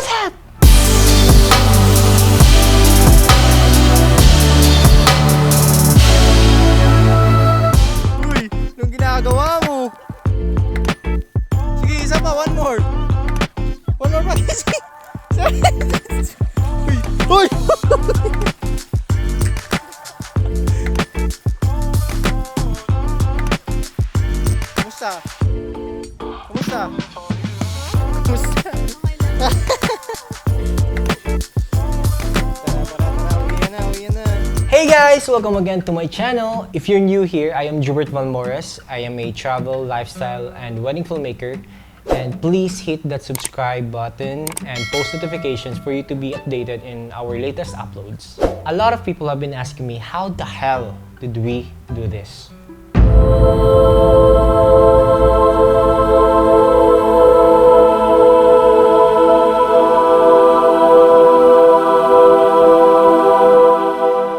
that? Uy, anong ginagawa mo? Sige, isa pa, one more. One more pa kasi. Uy, uy! Kumusta? Kumusta? Kumusta? Hey guys! Welcome again to my channel. If you're new here, I am Jubert Valmores. I am a travel, lifestyle, and wedding filmmaker. And please hit that subscribe button and post notifications for you to be updated in our latest uploads. A lot of people have been asking me, how the hell did we do this?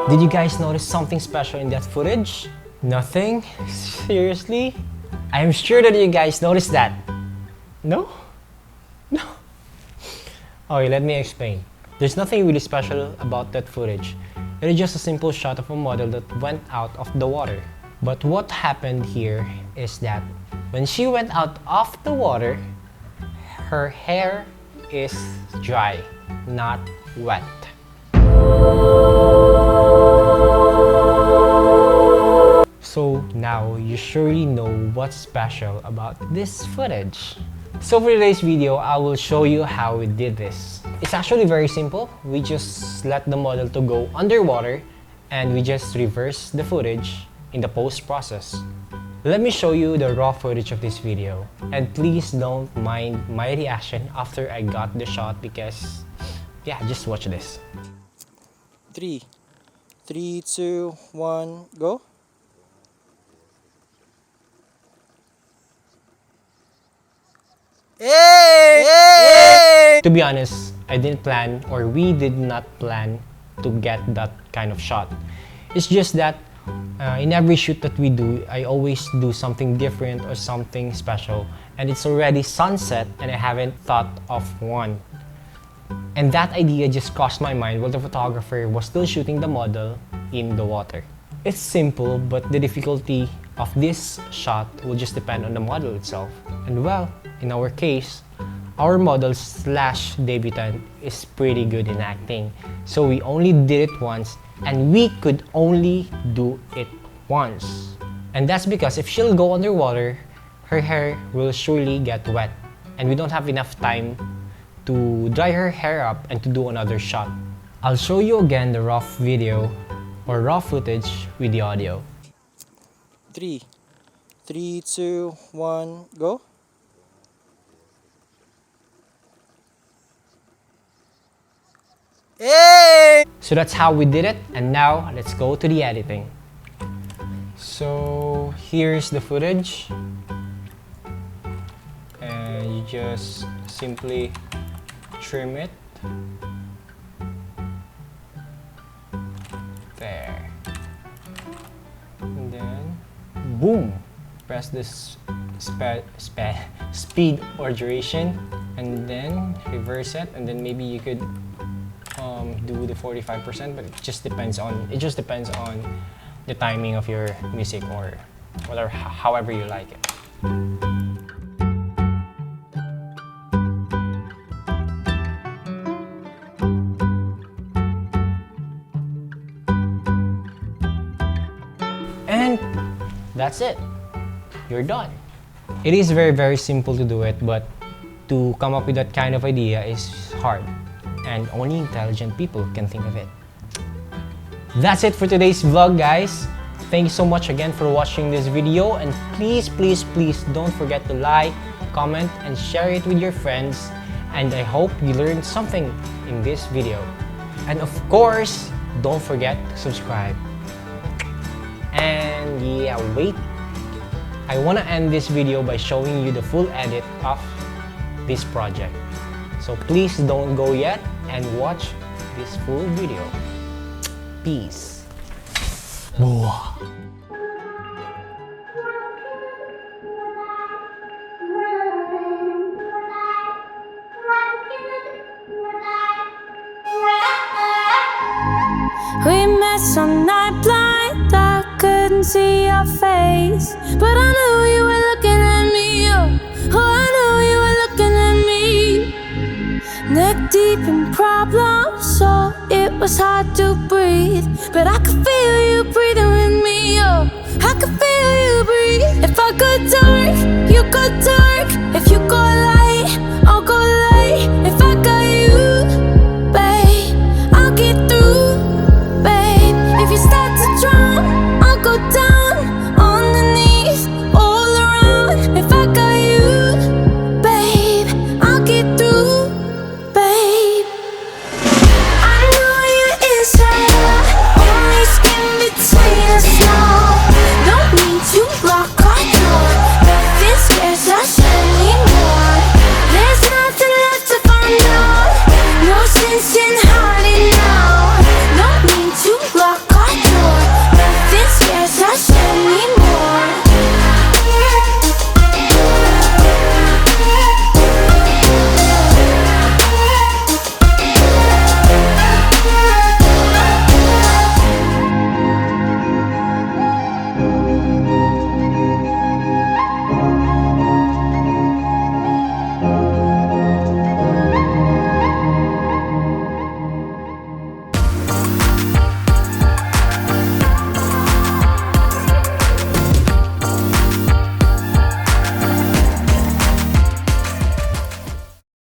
Did you guys notice something special in that footage? Nothing? Seriously? I am sure that you guys noticed that. No? No? Okay, let me explain. There's nothing really special about that footage. It is just a simple shot of a model that went out of the water. But what happened here is that when she went out of the water, her hair is dry, not wet. So now you surely know what's special about this footage. So for today's video, I will show you how we did this. It's actually very simple. We just let the model to go underwater and we just reverse the footage in the post process. Let me show you the raw footage of this video. And please don't mind my reaction after I got the shot because, yeah, just watch this. 3, 2, 1, go. Hey! Hey! To be honest, I didn't plan, or we did not plan to get that kind of shot. It's just that in every shoot that we do, I always do something different or something special. And it's already sunset and I haven't thought of one. And that idea just crossed my mind while the photographer was still shooting the model in the water. It's simple, but the difficulty of this shot will just depend on the model itself. And well, in our case, our model slash debutant is pretty good in acting. So we only did it once and we could only do it once. And that's because if she'll go underwater, her hair will surely get wet. And we don't have enough time to dry her hair up and to do another shot. I'll show you again the raw video or raw footage with the audio. 3, 2, 1, go. Hey! So that's how we did it, and now let's go to the editing. So here's the footage, and you just simply trim it. There. And then, boom! Press this speed or duration, and then reverse it, and then maybe you could do the 45%, but it just depends on the timing of your music or whatever, however you like it. And that's it. You're done. It is very simple to do it, but to come up with that kind of idea is hard. And only intelligent people can think of it. That's it for today's vlog, guys. Thank you so much again for watching this video, and please don't forget to like, comment, and share it with your friends. And I hope you learned something in this video. And of course, don't forget to subscribe. And yeah, wait. I want to end this video by showing you the full edit of this project. So please don't go yet and watch this full video. Peace. guess I'm not blind. I couldn't see your face, but I knew you were looking at me. Oh, I knew you were looking at me. Neck deep in problems, so it was hard to breathe. But I could feel you breathing with me. Oh, I could feel you breathe. If I go dark, you go dark. If you go light, I'll go light.